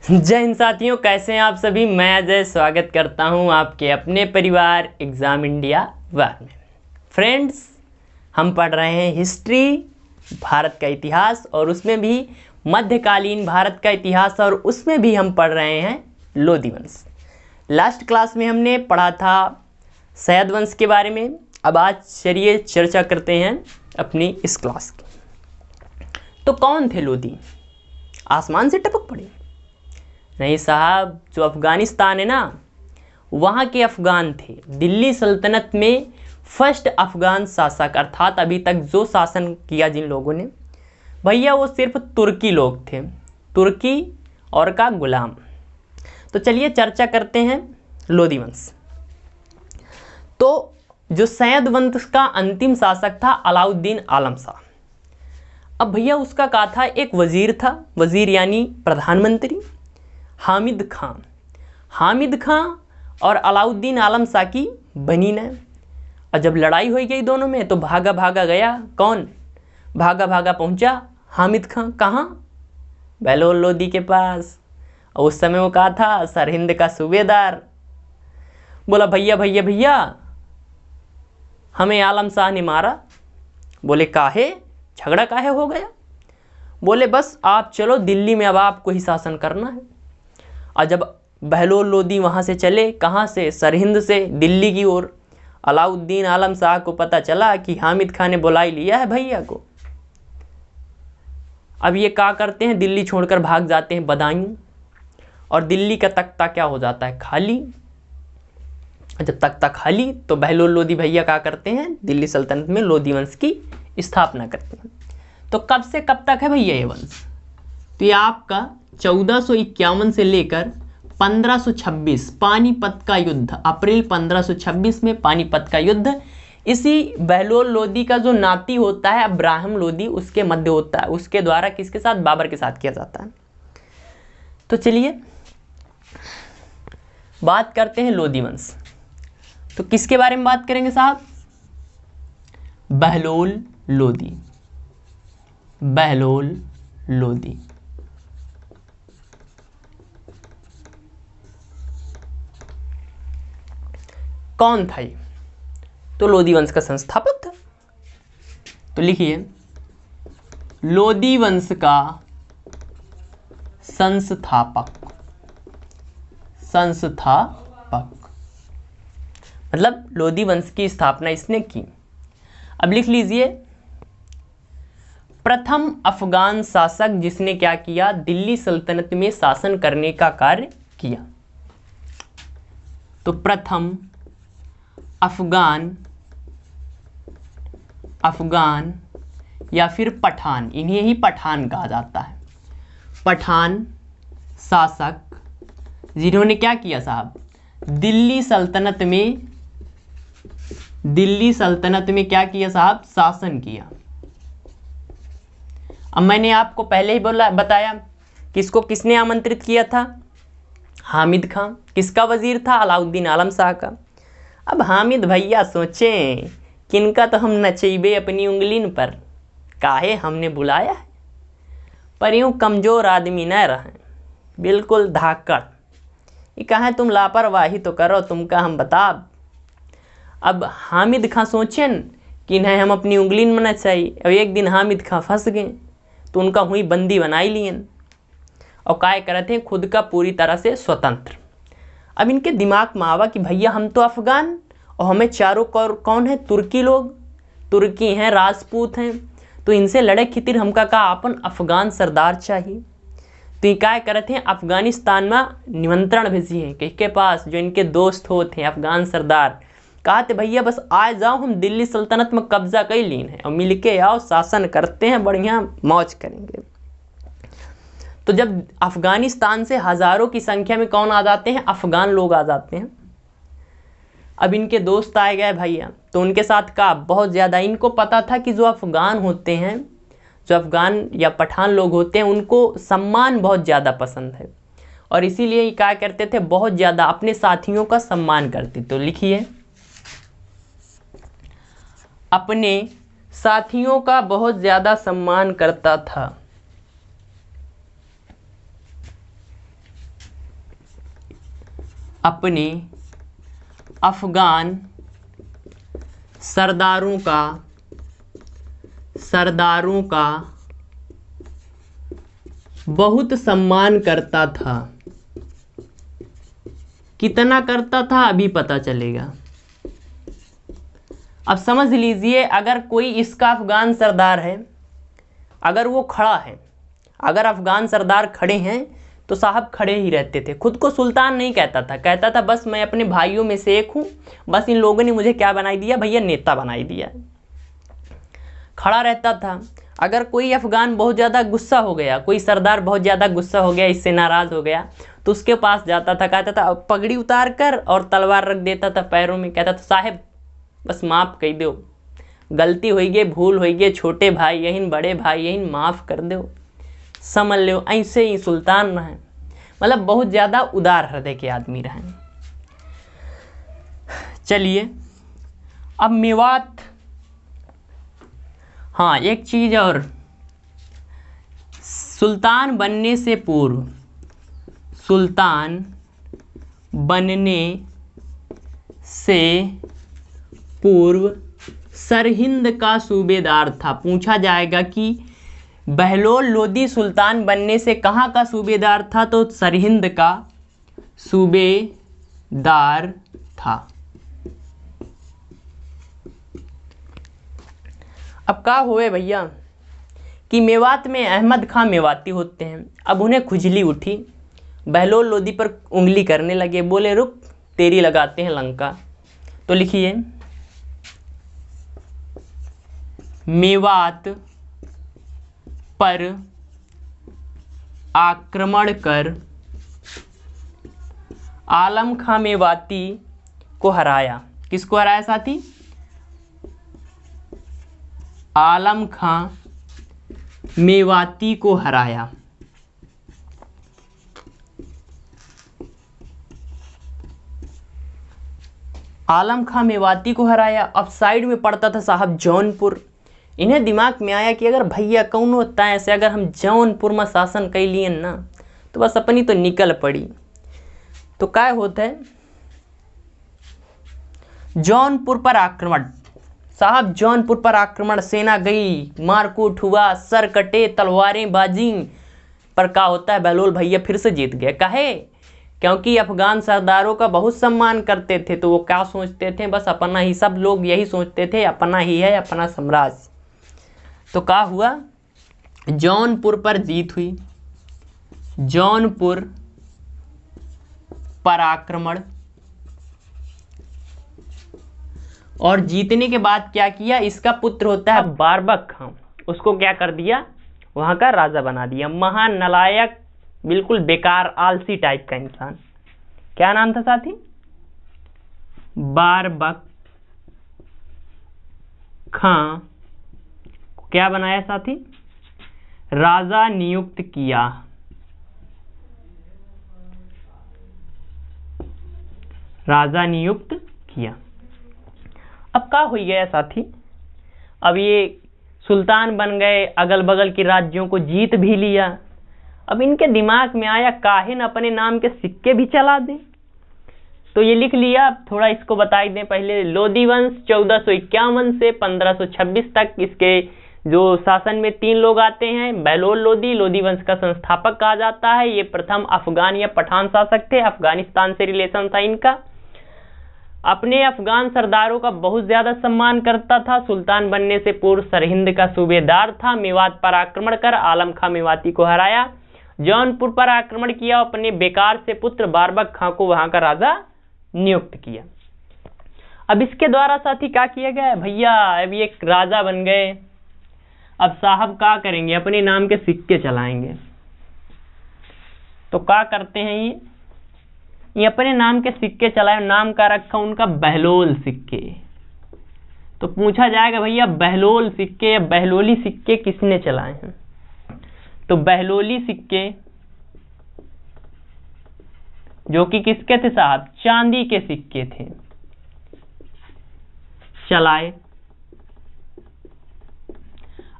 जय हिंद साथियों, कैसे हैं आप सभी। मैं अजय स्वागत करता हूं आपके अपने परिवार एग्ज़ाम इंडिया वार में। फ्रेंड्स, हम पढ़ रहे हैं हिस्ट्री, भारत का इतिहास, और उसमें भी मध्यकालीन भारत का इतिहास, और उसमें भी हम पढ़ रहे हैं लोधी वंश। लास्ट क्लास में हमने पढ़ा था सयद वंश के बारे में। अब आज चलिए चर्चा करते हैं अपनी इस क्लास की। तो कौन थे लोधी? आसमान से टपक पड़े? नहीं साहब, जो अफ़गानिस्तान है ना, वहाँ के अफ़गान थे। दिल्ली सल्तनत में फर्स्ट अफ़गान शासक, अर्थात अभी तक जो शासन किया जिन लोगों ने, भैया वो सिर्फ तुर्की लोग थे, तुर्की और का गुलाम। तो चलिए चर्चा करते हैं लोधी वंश। तो जो सयद वंश का अंतिम शासक था अलाउद्दीन आलम शाह। अब भैया उसका क्या था, एक वजीर था, वजीर यानी प्रधानमंत्री, हामिद खां। हामिद खां और अलाउद्दीन आलम शाह की बनी न। और जब लड़ाई हो गई दोनों में, तो भागा भागा गया कौन? भागा भागा पहुंचा हामिद खां। कहाँ? बहलोल लोधी के पास। और उस समय वो कहा था सरहिंद का सूबेदार। बोला भैया भैया भैया, हमें आलम शाह ने मारा। बोले काहे? झगड़ा काहे हो गया? बोले बस आप चलो दिल्ली में, अब आपको ही शासन करना है। और जब बहलोल लोधी वहाँ से चले, कहाँ से? सरहिंद से दिल्ली की ओर। अलाउद्दीन आलम शाह को पता चला कि हामिद खां ने बुला लिया है भैया को। अब ये क्या करते हैं, दिल्ली छोड़कर भाग जाते हैं बदायूं। और दिल्ली का तख्ता क्या हो जाता है? खाली। जब तख्ता खाली, तो बहलोल लोधी भैया क्या करते हैं, दिल्ली सल्तनत में लोधी वंश की स्थापना करते हैं। तो कब से कब तक है भैया ये वंश? तो ये आपका 1451 से लेकर 1526, पानीपत का युद्ध, अप्रैल 1526 में पानीपत का युद्ध, इसी बहलोल लोधी का जो नाती होता है अब्राहम लोधी, उसके मध्य होता है। उसके द्वारा किसके साथ? बाबर के साथ किया जाता है। तो चलिए बात करते हैं लोधी वंश। तो किसके बारे में बात करेंगे साहब? बहलोल लोधी। बहलोल लोधी कौन था ये? तो लोधी वंश का संस्थापक था। तो लिखिए, लोधी वंश का संस्थापक। संस्थापक मतलब लोधी वंश की स्थापना इसने की। अब लिख लीजिए, प्रथम अफगान शासक जिसने क्या किया, दिल्ली सल्तनत में शासन करने का कार्य किया। तो प्रथम अफगान या फिर पठान, इन्हें ही पठान कहा जाता है। पठान शासक जिन्होंने क्या किया साहब, दिल्ली सल्तनत में क्या किया साहब, शासन किया। अब मैंने आपको पहले ही बताया किसको किसने आमंत्रित किया था? हामिद खां। किसका वजीर था? अलाउद्दीन आलम शाह का। अब हामिद भैया सोचें, किनका तो हम नचेबे अपनी उंगलीन पर, काहे हमने बुलाया है। पर यूँ कमज़ोर आदमी न रहें, बिल्कुल धाकड़। ये कहा तुम लापरवाही तो करो, तुमका हम बता। अब हामिद खां सोचें कि नहीं, हम अपनी उंगली में नचाई। और एक दिन हामिद खां फंस गए, तो उनका हुई बंदी बनाई लियन, और काय करते हैं खुद का पूरी तरह से स्वतंत्र। अब इनके दिमाग में आवा कि भैया हम तो अफगान, और हमें चारों कौन है? तुर्की लोग, तुर्की हैं, राजपूत हैं। तो इनसे लड़े खातिर हमका का अपन अफगान सरदार चाहिए। तो ये क्या करते हैं, अफगानिस्तान में निमंत्रण भेजी है किसके पास? जो इनके दोस्त होते हैं अफगान सरदार। कहते भैया बस आ जाओ, हम दिल्ली सल्तनत में कब्जा कर लीन है, और मिलके आओ, शासन करते हैं, बढ़िया मौज करेंगे। तो जब अफगानिस्तान से हजारों की संख्या में कौन आ जाते हैं? अफगान लोग आ जाते हैं। अब इनके दोस्त आए गए भैया, तो उनके साथ का बहुत ज़्यादा इनको पता था कि जो अफगान होते हैं, जो अफगान या पठान लोग होते हैं, उनको सम्मान बहुत ज़्यादा पसंद है, और इसीलिए क्या करते थे, बहुत ज़्यादा अपने साथियों का सम्मान करते। तो लिखिए, अपने साथियों का बहुत ज़्यादा सम्मान करता था। अपने अफगान सरदारों का बहुत सम्मान करता था। कितना करता था अभी पता चलेगा। अब समझ लीजिए, अगर कोई इसका अफगान सरदार है, अगर वो खड़ा है, अगर अफगान सरदार खड़े हैं तो साहब खड़े ही रहते थे। खुद को सुल्तान नहीं कहता था, कहता था बस मैं अपने भाइयों में से एक हूँ, बस इन लोगों ने मुझे क्या बनाई दिया भैया, नेता बनाई दिया। खड़ा रहता था। अगर कोई अफगान बहुत ज़्यादा गुस्सा हो गया, कोई सरदार बहुत ज़्यादा गुस्सा हो गया, इससे नाराज़ हो गया, तो उसके पास जाता था, कहता था पगड़ी उतार कर और तलवार रख देता था पैरों में, कहता था साहब बस माफ़ कर दो, गलती हुई गे, भूल हुई गे, छोटे भाई यही, बड़े भाई यही, माफ़ कर दो, समझ लो। ऐसे ही सुल्तान रहे, मतलब बहुत ज़्यादा उदार हृदय के आदमी रहे। चलिए अब मेवात, हाँ एक चीज़ और, सुल्तान बनने से पूर्व सरहिंद का सूबेदार था। पूछा जाएगा कि बहलोल लोदी सुल्तान बनने से कहाँ का सूबेदार था, तो सरहिंद का सूबेदार था। अब क्या हुए भैया कि मेवात में अहमद खां मेवाती होते हैं। अब उन्हें खुजली उठी, बहलोल लोदी पर उंगली करने लगे, बोले रुक तेरी लगाते हैं लंका। तो लिखिए, मेवात पर आक्रमण कर आलम खां मेवाती को हराया। किसको हराया साथी? आलम खां मेवाती को हराया। आलम खां मेवाती को हराया। अब साइड में पड़ता था साहब जौनपुर। इन्हें दिमाग में आया कि अगर भैया कौन होता है ऐसे, अगर हम जौनपुर में शासन कर लिए ना तो बस अपनी तो निकल पड़ी। तो क्या होता है, जौनपुर पर आक्रमण। साहब जौनपुर पर आक्रमण, सेना गई, मारकूट हुआ, सर कटे, तलवारें बाजी, पर क्या होता है बहलोल भैया फिर से जीत गए। काहे? क्योंकि अफगान सरदारों का बहुत सम्मान करते थे। तो वो क्या सोचते थे, बस अपना ही, सब लोग यही सोचते थे अपना ही है अपना साम्राज्य। तो क्या हुआ, जौनपुर पर जीत हुई। जौनपुर पर आक्रमण, और जीतने के बाद क्या किया, इसका पुत्र होता है बारबक खां, उसको क्या कर दिया, वहां का राजा बना दिया। महान नालायक, बिल्कुल बेकार आलसी टाइप का इंसान। क्या नाम था साथी? बारबक खां। क्या बनाया साथी? राजा नियुक्त किया। राजा नियुक्त किया। अब क्या हो गया साथी, अब ये सुल्तान बन गए, अगल बगल के राज्यों को जीत भी लिया। अब इनके दिमाग में आया काहे न अपने नाम के सिक्के भी चला दें। तो ये लिख लिया। थोड़ा इसको बता दें पहले, लोदी वंश 1451 से 1526 तक इसके जो शासन में 3 लोग आते हैं। बहलोल लोदी, लोदी वंश का संस्थापक कहा जाता है। ये प्रथम अफगान या पठान शासक थे, अफगानिस्तान से रिलेशन था इनका। अपने अफगान सरदारों का बहुत ज्यादा सम्मान करता था। सुल्तान बनने से पूर्व सरहिंद का सूबेदार था। मेवात पर आक्रमण कर आलम खां मेवाती को हराया। जौनपुर पर आक्रमण किया, अपने बेकार से पुत्र बारबक खां को वहां का राजा नियुक्त किया। अब इसके द्वारा साथी क्या किया गया भैया, अब ये राजा बन गए। अब साहब क्या करेंगे, अपने नाम के सिक्के चलाएंगे। तो क्या करते हैं ये अपने नाम के सिक्के चलाए। नाम का रखा उनका बहलोल सिक्के। तो पूछा जाएगा भैया बहलोल सिक्के या बहलोली सिक्के किसने चलाए हैं, तो बहलोली सिक्के जो कि किसके थे साहब, चांदी के सिक्के थे, चलाए।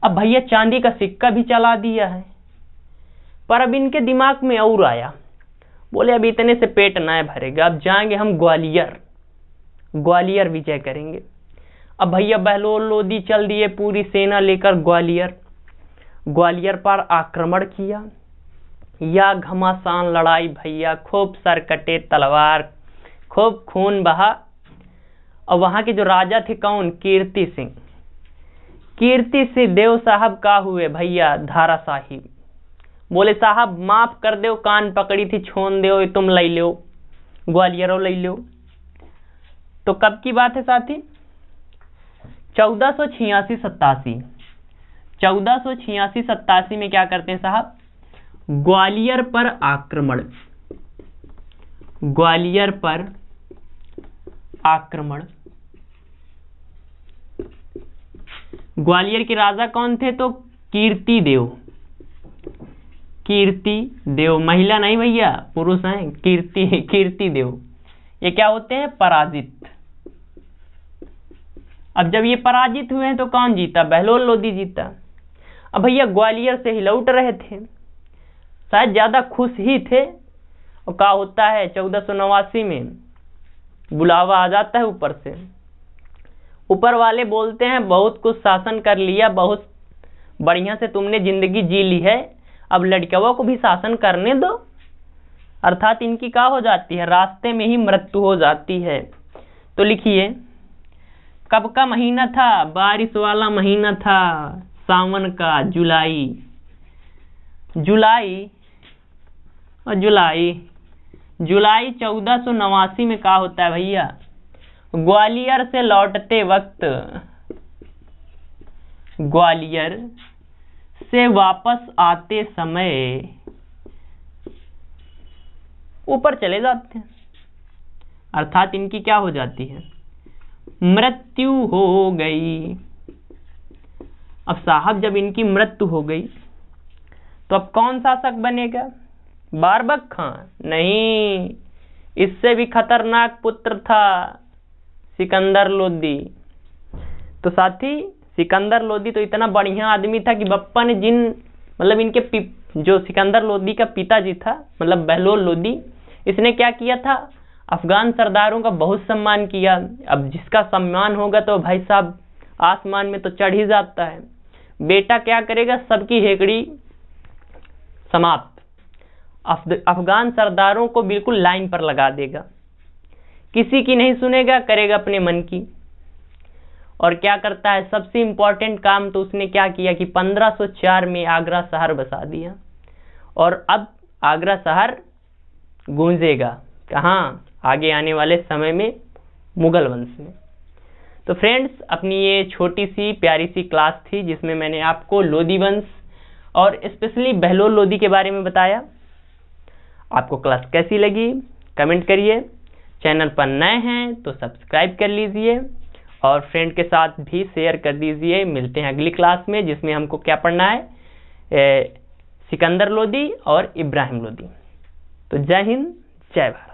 अब भैया चांदी का सिक्का भी चला दिया है, पर अब इनके दिमाग में और आया, बोले अब इतने से पेट ना भरेगा, अब जाएंगे हम ग्वालियर, ग्वालियर विजय करेंगे। अब भैया बहलोल लोदी चल दिए पूरी सेना लेकर ग्वालियर, ग्वालियर पर आक्रमण किया। या घमासान लड़ाई भैया, खूब सर कटे तलवार, खूब खून बहा। और वहां के जो राजा थे कौन, कीर्ति सिंह, कीर्ति सिंह देव साहब का हुए भैया धाराशाही। बोले साहब माफ कर दो, कान पकड़ी थी छोन दो, तुम ले लो ग्वालियर ले लो। तो कब की बात है साथी, 1486-87। 1486-87 में क्या करते हैं साहब, ग्वालियर पर आक्रमण, ग्वालियर पर आक्रमण। ग्वालियर के राजा कौन थे, तो कीर्ति देव, कीर्ति देव, महिला नहीं भैया पुरुष हैं, कीर्ति देव। ये क्या होते हैं, पराजित। अब जब ये पराजित हुए हैं तो कौन जीता, बहलोल लोदी जीता। अब भैया ग्वालियर से ही लौट रहे थे, शायद ज्यादा खुश ही थे। और क्या होता है 1489 में बुलावा आ जाता है ऊपर से, ऊपर वाले बोलते हैं बहुत कुछ शासन कर लिया, बहुत बढ़िया से तुमने जिंदगी जी ली है, अब लड़कियों को भी शासन करने दो। अर्थात इनकी क्या हो जाती है, रास्ते में ही मृत्यु हो जाती है। तो लिखिए कब का महीना था, बारिश वाला महीना था, सावन का, जुलाई, जुलाई और जुलाई, जुलाई 1489 में क्या होता है भैया, ग्वालियर से लौटते वक्त, ग्वालियर से वापस आते समय ऊपर चले जाते हैं। अर्थात इनकी क्या हो जाती है, मृत्यु हो गई। अब साहब जब इनकी मृत्यु हो गई तो अब कौन शासक बनेगा, बारबक खां? नहीं, इससे भी खतरनाक पुत्र था सिकंदर लोदी। तो साथी सिकंदर लोदी तो इतना बढ़िया आदमी था कि बप्पा ने जिन मतलब इनके जो सिकंदर लोदी का पिताजी था मतलब बहलोल लोदी, इसने क्या किया था, अफगान सरदारों का बहुत सम्मान किया। अब जिसका सम्मान होगा तो भाई साहब आसमान में तो चढ़ ही जाता है। बेटा क्या करेगा, सबकी हेकड़ी समाप्त, अफगान सरदारों को बिल्कुल लाइन पर लगा देगा, किसी की नहीं सुनेगा, करेगा अपने मन की। और क्या करता है, सबसे इंपॉर्टेंट काम तो उसने क्या किया कि 1504 में आगरा शहर बसा दिया। और अब आगरा शहर गूंजेगा कहाँ, आगे आने वाले समय में मुगल वंश में। तो फ्रेंड्स अपनी ये छोटी सी प्यारी सी क्लास थी जिसमें मैंने आपको लोदी वंश और स्पेशली बहलोल लोदी के बारे में बताया। आपको क्लास कैसी लगी कमेंट करिए, चैनल पर नए हैं तो सब्सक्राइब कर लीजिए और फ्रेंड के साथ भी शेयर कर दीजिए। मिलते हैं अगली क्लास में जिसमें हमको क्या पढ़ना है, सिकंदर लोदी और इब्राहिम लोदी। तो जय हिंद जय भारत।